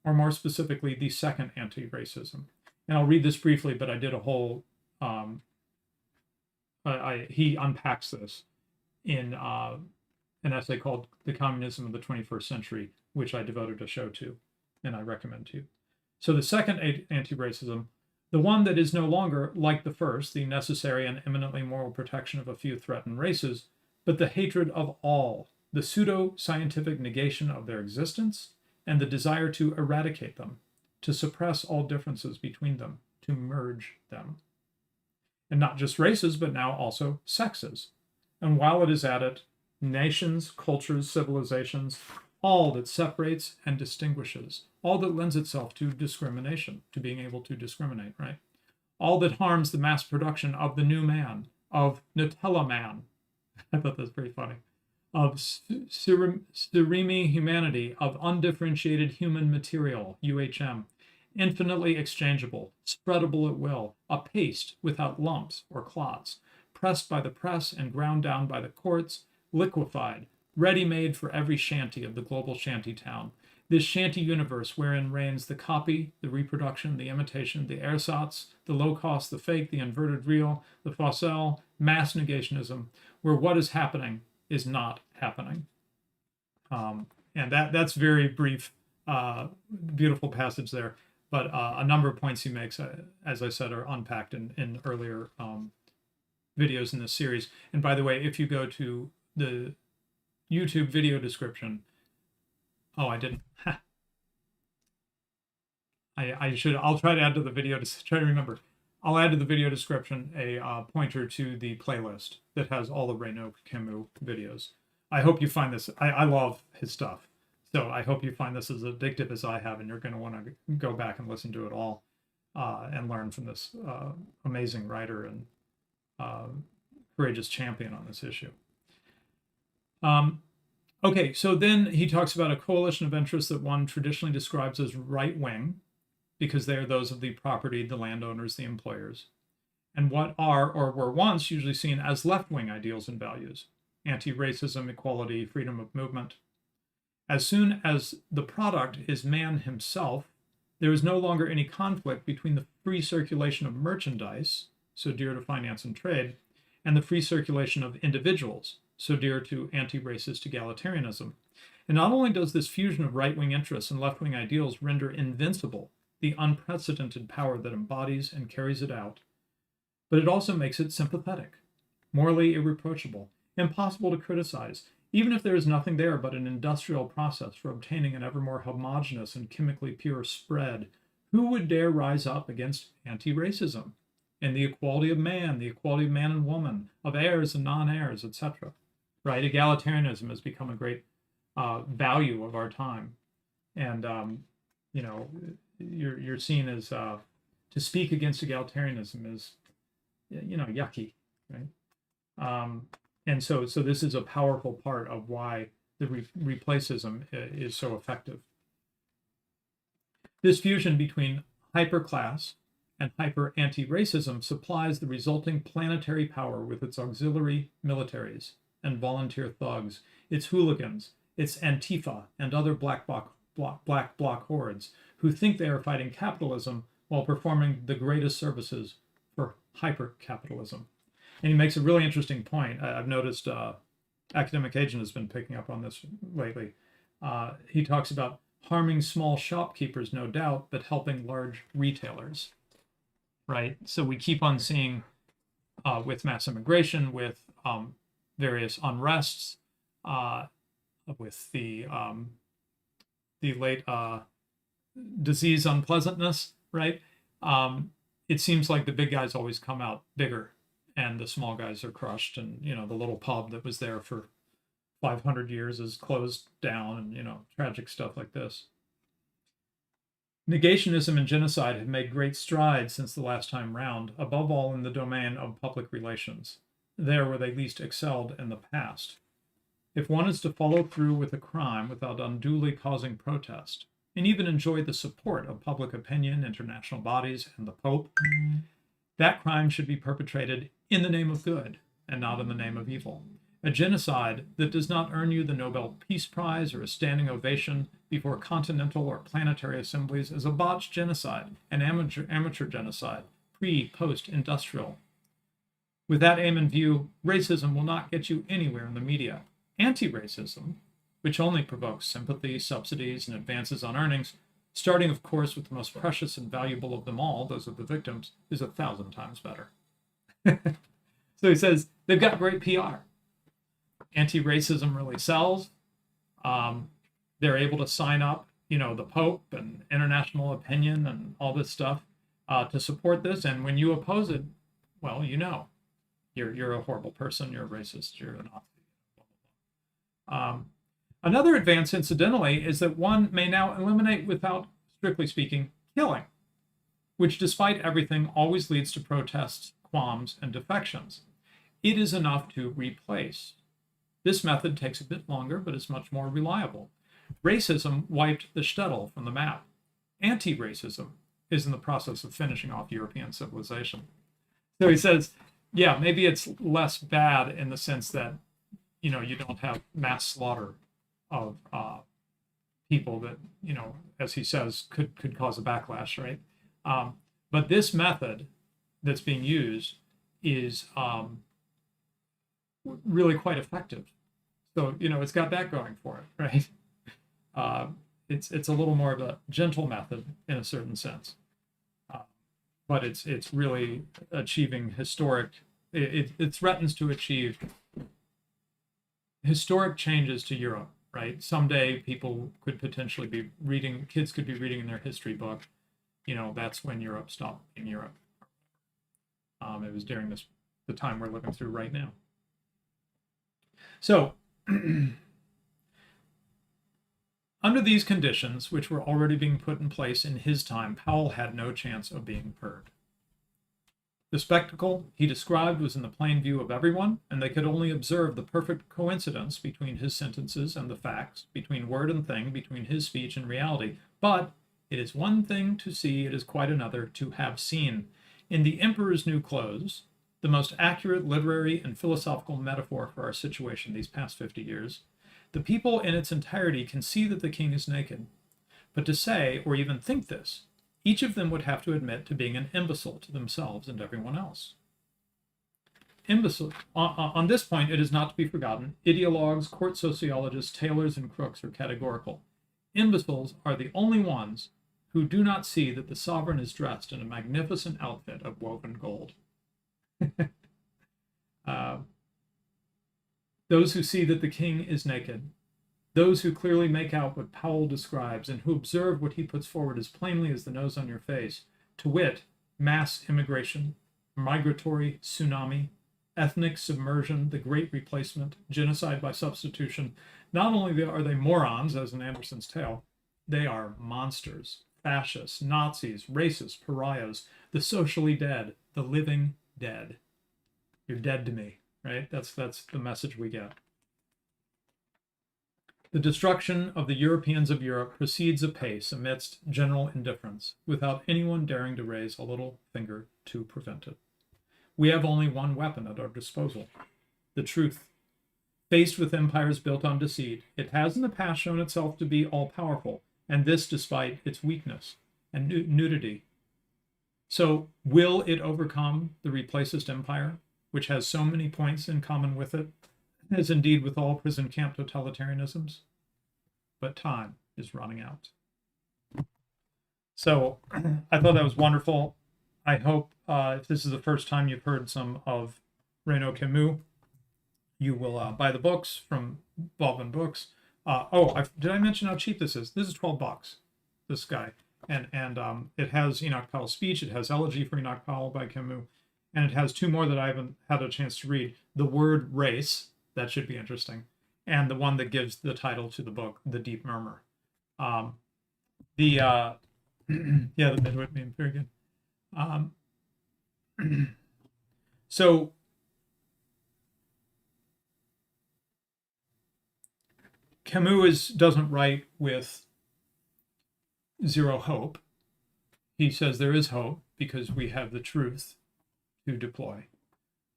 or more specifically, the second anti-racism. And I'll read this briefly, but I did a whole, he unpacks this in an essay called The Communism of the 21st Century, which I devoted a show to, and I recommend to you. So the second anti-racism, the one that is no longer, like the first, the necessary and eminently moral protection of a few threatened races, but the hatred of all, the pseudo-scientific negation of their existence, and the desire to eradicate them, to suppress all differences between them, to merge them. And not just races, but now also sexes. And while it is at it, nations, cultures, civilizations, all that separates and distinguishes, all that lends itself to discrimination, to being able to discriminate, right? All that harms the mass production of the new man, of Nutella man. I thought that was pretty funny. Of surimi humanity, of undifferentiated human material, UHM, infinitely exchangeable, spreadable at will, a paste without lumps or clots, pressed by the press and ground down by the courts, liquefied, ready-made for every shanty of the global shanty town. This shanty universe wherein reigns the copy, the reproduction, the imitation, the ersatz, the low-cost, the fake, the inverted real, the facile, mass negationism, where what is happening is not happening. And that's very brief, beautiful passage there. But a number of points he makes, as I said, are unpacked in earlier videos in this series. And by the way, if you go to the YouTube video description, oh, I didn't. I'll try to add to the video to try to remember. I'll add to the video description a pointer to the playlist that has all the Renaud Camus videos. I hope you find this. I love his stuff. So I hope you find this as addictive as I have, and you're going to want to go back and listen to it all and learn from this amazing writer and courageous champion on this issue. Okay, so then he talks about a coalition of interests that one traditionally describes as right-wing, because they are those of the property, the landowners, the employers, and what are or were once usually seen as left-wing ideals and values, anti-racism, equality, freedom of movement. As soon as the product is man himself, there is no longer any conflict between the free circulation of merchandise, so dear to finance and trade, and the free circulation of individuals, so dear to anti-racist egalitarianism. And not only does this fusion of right-wing interests and left-wing ideals render invincible the unprecedented power that embodies and carries it out, but it also makes it sympathetic, morally irreproachable, impossible to criticize, even if there is nothing there but an industrial process for obtaining an ever more homogeneous and chemically pure spread. Who would dare rise up against anti-racism and the equality of man and woman, of heirs and non-heirs, etc.? Right? Egalitarianism has become a great value of our time, and you're seen as to speak against egalitarianism is yucky, right? And so this is a powerful part of why the replacism is so effective. This fusion between hyperclass and hyper-anti-racism supplies the resulting planetary power with its auxiliary militaries and volunteer thugs, its hooligans, its Antifa, and other black bloc hordes who think they are fighting capitalism while performing the greatest services for hyper-capitalism. And he makes a really interesting point. I've noticed Academic Agent has been picking up on this lately. He talks about harming small shopkeepers, no doubt, but helping large retailers, right? So we keep on seeing with mass immigration, with various unrests, with the late disease unpleasantness, right? It seems like the big guys always come out bigger, and the small guys are crushed, and the little pub that was there for 500 years is closed down, and tragic stuff like this. Negationism and genocide have made great strides since the last time round, above all in the domain of public relations, there where they least excelled in the past. If one is to follow through with a crime without unduly causing protest, and even enjoy the support of public opinion, international bodies, and the Pope, that crime should be perpetrated in the name of good and not in the name of evil. A genocide that does not earn you the Nobel Peace Prize or a standing ovation before continental or planetary assemblies is a botched genocide, an amateur genocide, post-industrial. With that aim in view, racism will not get you anywhere in the media. Anti-racism, which only provokes sympathy, subsidies, and advances on earnings, starting, of course, with the most precious and valuable of them all, those of the victims, is 1,000 times better. So he says they've got great PR. Anti-racism really sells. They're able to sign up, the Pope and international opinion and all this stuff to support this. And when you oppose it, well, you're a horrible person. You're a racist. You're an Nazi. Another advance, incidentally, is that one may now eliminate, without strictly speaking, killing, which, despite everything, always leads to protests, qualms, and defections. It is enough to replace. This method takes a bit longer, but is much more reliable. Racism wiped the shtetl from the map. Anti-racism is in the process of finishing off European civilization. So he says, yeah, maybe it's less bad in the sense that, you don't have mass slaughter of people that, as he says, could cause a backlash, right? But this method that's being used is really quite effective. So, it's got that going for it, right? It's a little more of a gentle method in a certain sense. But it's really achieving historic, it threatens to achieve historic changes to Europe, right? Someday people could potentially be reading, kids could be reading in their history book, that's when Europe stopped being Europe. It was during the time we're living through right now. So, under these conditions, which were already being put in place in his time, Powell had no chance of being heard. The spectacle he described was in the plain view of everyone, and they could only observe the perfect coincidence between his sentences and the facts, between word and thing, between his speech and reality. But it is one thing to see, it is quite another to have seen. In The Emperor's New Clothes, the most accurate literary and philosophical metaphor for our situation these past 50 years, The people in its entirety can see that the king is naked. But to say, or even think this, each of them would have to admit to being an imbecile to themselves and everyone else. Imbecile. On this point, it is not to be forgotten, ideologues, court sociologists, tailors, and crooks are categorical. Imbeciles are the only ones who do not see that the sovereign is dressed in a magnificent outfit of woven gold. Those who see that the king is naked, those who clearly make out what Powell describes and who observe what he puts forward as plainly as the nose on your face, to wit, mass immigration, migratory tsunami, ethnic submersion, the great replacement, genocide by substitution, not only are they morons, as in Anderson's tale, they are monsters, fascists, Nazis, racists, pariahs, the socially dead, the living dead. You're dead to me, right? That's the message we get. The destruction of the Europeans of Europe proceeds apace amidst general indifference, without anyone daring to raise a little finger to prevent it. We have only one weapon at our disposal, the truth. Faced with empires built on deceit, it has in the past shown itself to be all-powerful, and this despite its weakness and nudity. So will it overcome the replacist empire, which has so many points in common with it, as indeed with all prison camp totalitarianisms? But time is running out. So I thought that was wonderful. I hope if this is the first time you've heard some of Renaud Camus, you will buy the books from Baldwin Books. Did I mention how cheap this is? This is $12, this guy. And it has Enoch Powell's speech. It has Elegy for Enoch Powell by Camus. And it has two more that I haven't had a chance to read. The Word Race, that should be interesting. And the one that gives the title to the book, The Deep Murmur. The midwit meme, very good. So Camus doesn't write with zero hope. He says there is hope because we have the truth to deploy,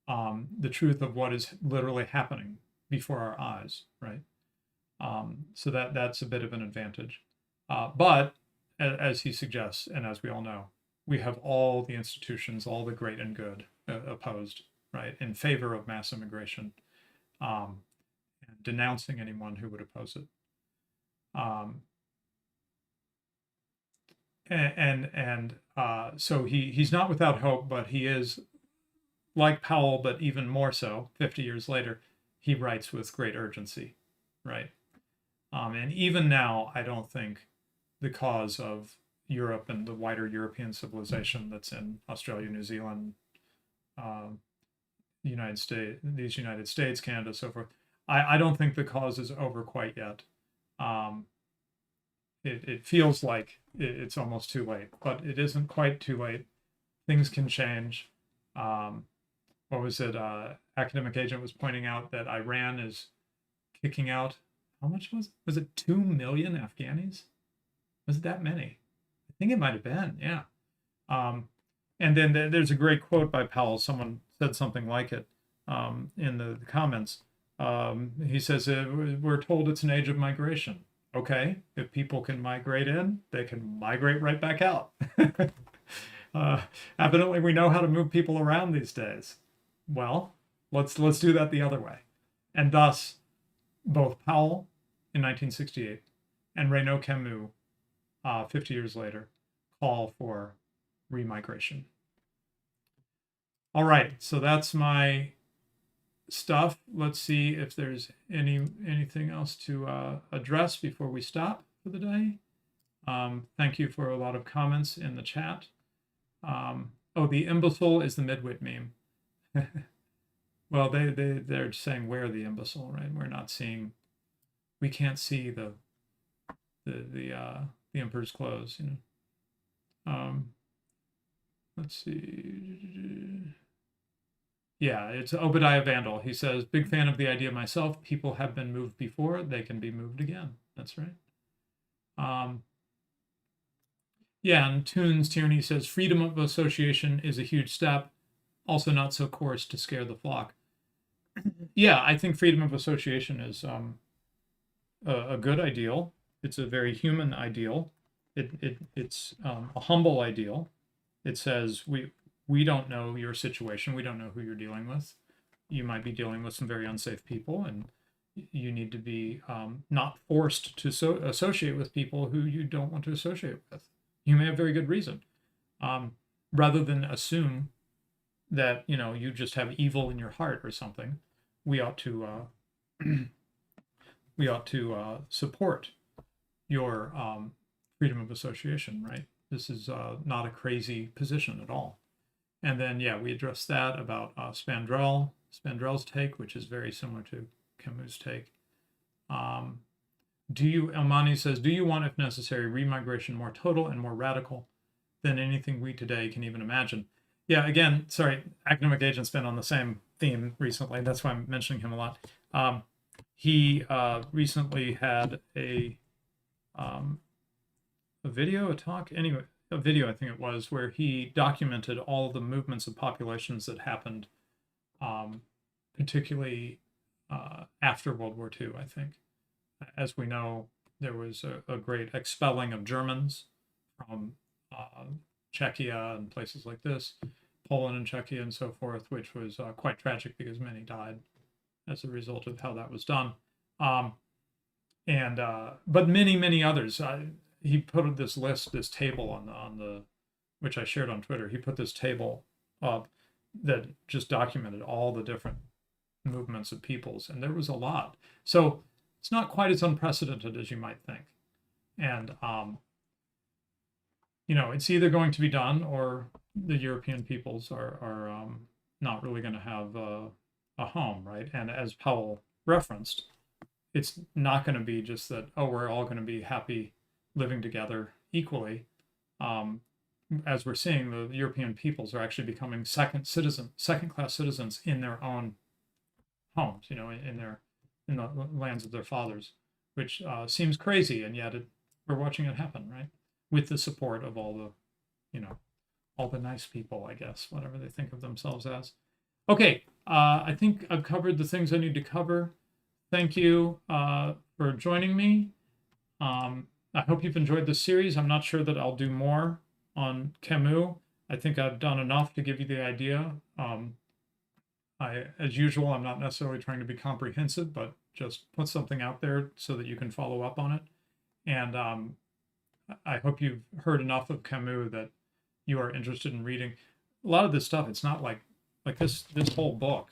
the truth of what is literally happening before our eyes, right? So that's a bit of an advantage. But as he suggests, and as we all know, we have all the institutions, all the great and good opposed, right, in favor of mass immigration, and denouncing anyone who would oppose it. So he's not without hope, but he is like Powell, but even more so. 50 years later, he writes with great urgency, right? And even now, I don't think the cause of Europe and the wider European civilization that's in Australia, New Zealand, United States, Canada, so forth. I don't think the cause is over quite yet. It feels like it's almost too late, but it isn't quite too late. Things can change. What was it? Academic Agent was pointing out that Iran is kicking out, how much was it 2 million Afghanis? Was it that many? I think it might have been, yeah. And then there's a great quote by Powell. Someone said something like it in the comments. He says, we're told it's an age of migration. Okay, if people can migrate in, they can migrate right back out. Evidently, we know how to move people around these days. Well, let's do that the other way. And thus, both Powell in 1968 and Renaud Camus 50 years later call for re-migration. All right, so that's my stuff. Let's see if there's anything else to address before we stop for the day. Thank you for a lot of comments in the chat. The imbecile is the midwit meme. Well, they're saying we're the imbecile, right? We're not seeing. We can't see the emperor's clothes, you know. Let's see. Yeah, it's Obadiah Vandal. He says, big fan of the idea myself. People have been moved before. They can be moved again. That's right. And Tunes Tierney says, freedom of association is a huge step. Also not so coarse to scare the flock. Yeah, I think freedom of association is a good ideal. It's a very human ideal. It's a humble ideal. It says we don't know your situation. We don't know who you're dealing with. You might be dealing with some very unsafe people, and you need to be not forced to associate with people who you don't want to associate with. You may have very good reason, rather than assume that you just have evil in your heart or something. We ought to we ought to support your freedom of association, right? This is not a crazy position at all. And then, yeah, we addressed that about Spandrell's take, which is very similar to Camus' take. Elmani says, do you want, if necessary, remigration more total and more radical than anything we today can even imagine? Yeah, again, sorry, academic agent's been on the same theme recently. That's why I'm mentioning him a lot. He recently had a video, a talk, anyway, a video, I think it was, where he documented all of the movements of populations that happened, particularly after World War II, I think. As we know, there was a great expelling of Germans from Czechia and places like this, Poland and Czechia and so forth, which was quite tragic because many died as a result of how that was done. But many others. He put this table on the, which I shared on Twitter. He put this table up that just documented all the different movements of peoples, and there was a lot. So it's not quite as unprecedented as you might think. And it's either going to be done, or the European peoples are not really going to have a home, right? And as Powell referenced, it's not going to be just that, oh, we're all going to be happy living together equally. As we're seeing, the European peoples are actually becoming second-class citizens in their own homes, in the lands of their fathers, which seems crazy, and yet we're watching it happen, right? With the support of all the nice people, I guess, whatever they think of themselves as. Okay, I think I've covered the things I need to cover. Thank you for joining me. I hope you've enjoyed this series. I'm not sure that I'll do more on Camus. I think I've done enough to give you the idea. As usual, I'm not necessarily trying to be comprehensive, but just put something out there so that you can follow up on it. And I hope you've heard enough of Camus that you are interested in reading. A lot of this stuff, it's not like this whole book,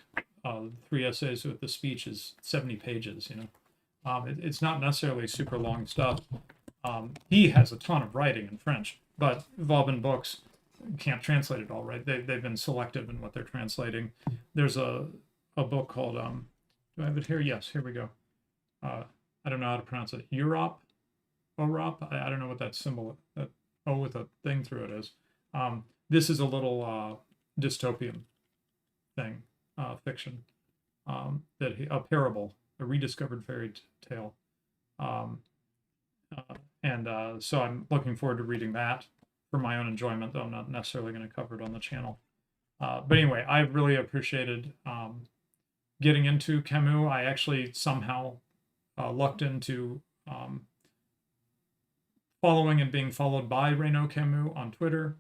3 essays with the speech is 70 pages, It's not necessarily super long stuff. He has a ton of writing in French, but Vauban books can't translate it all, right? They've been selective in what they're translating. There's a book called, do I have it here? Yes, here we go. I don't know how to pronounce it. Europe? I don't know what that symbol, that O with a thing through it is. This is a little dystopian thing, fiction, a parable, a rediscovered fairy tale. So I'm looking forward to reading that for my own enjoyment, though I'm not necessarily going to cover it on the channel. But anyway, I really appreciated getting into Camus. I actually somehow lucked into following and being followed by Renaud Camus on Twitter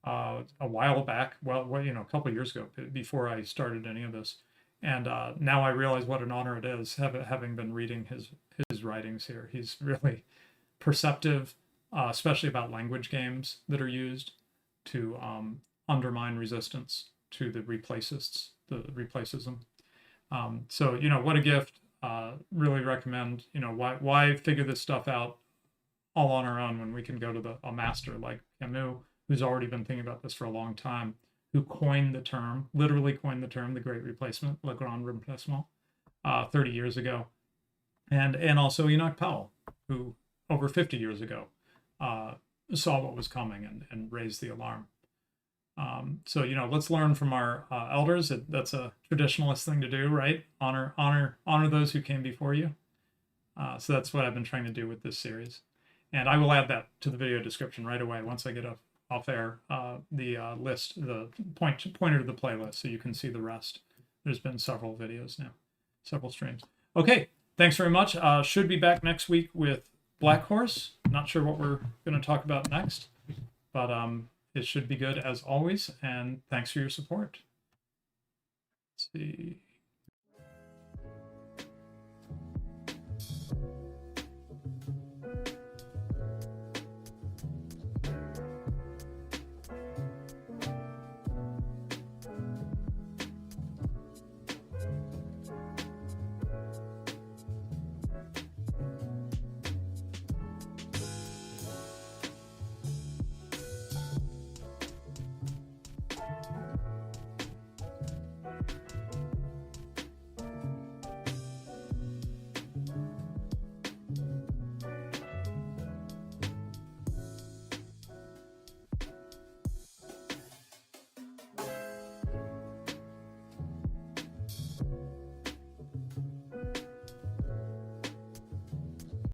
a while back. Well, a couple of years ago, before I started any of this. And now I realize what an honor it is, having been reading his writings here. He's really perceptive, especially about language games that are used to undermine resistance to the replacists, the replacism. So, what a gift. Really recommend, why figure this stuff out all on our own when we can go to a master like Camus, who's already been thinking about this for a long time, who literally coined the term, the Great Replacement, Le Grand Remplacement, 30 years ago. And also Enoch Powell, who over 50 years ago saw what was coming and raised the alarm. So, let's learn from our elders. That's a traditionalist thing to do, right? Honor those who came before you. So that's what I've been trying to do with this series. And I will add that to the video description right away once I get off air, the list, the pointer to the playlist, so you can see the rest. There's been several videos now, several streams. Okay, thanks very much. Should be back next week with Black Horse. Not sure what we're going to talk about next, but it should be good as always. And thanks for your support. Let's see.